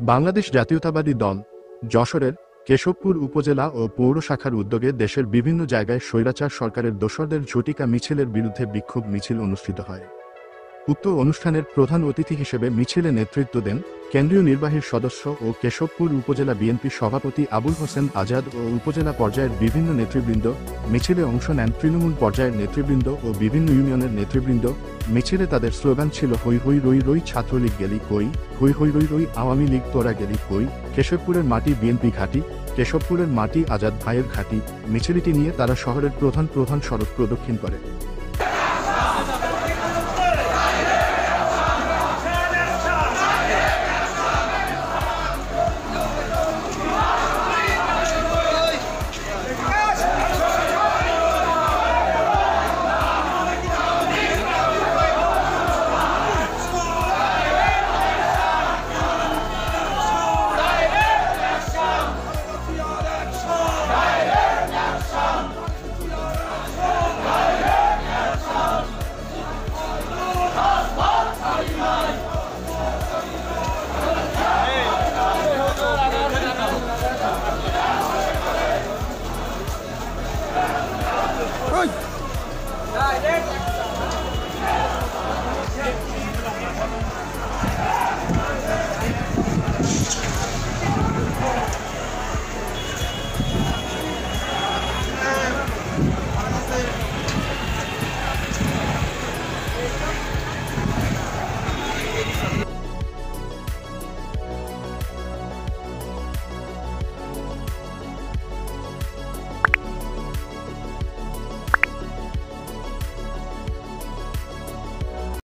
বাংলাদেশ জাতীয়তাবাদী দল যশোরের কেশবপুর উপজেলা ও পৌর শাখার উদ্যোগে দেশের বিভিন্ন জায়গায় স্বৈরাচার সরকারের দোসরদের ঝটিকা মিছিলের বিরুদ্ধে বিক্ষোভ মিছিল অনুষ্ঠিত হয়। উক্ত অনুষ্ঠানের প্রধান অতিথি হিসেবে মিছিলে নেতৃত্ব দেন কেন্দ্রীয় নির্বাহী সদস্য ও কেশবপুর উপজেলা বিএনপি সভাপতি আবুল হোসেন আজাদ ও উপজেলা পর্যায়ের বিভিন্ন নেতৃবৃন্দ। মিছিলে অংশ নেন তৃণমূল পর্যায়ের নেতৃবৃন্দ ও বিভিন্ন ইউনিয়নের নেতৃবৃন্দ। মিছিলে তাদের স্লোগান ছিল হই হই রই রই ছাত্রলীগ গেলি কই, হই হই রই রই আওয়ামী লীগ তোরা গেলি কই, কেশবপুরের মাটি বিএনপি ঘাঁটি, কেশবপুরের মাটি আজাদ ভাইয়ের ঘাঁটি। মিছিলটি নিয়ে তারা শহরের প্রধান সড়ক প্রদক্ষিণ করে।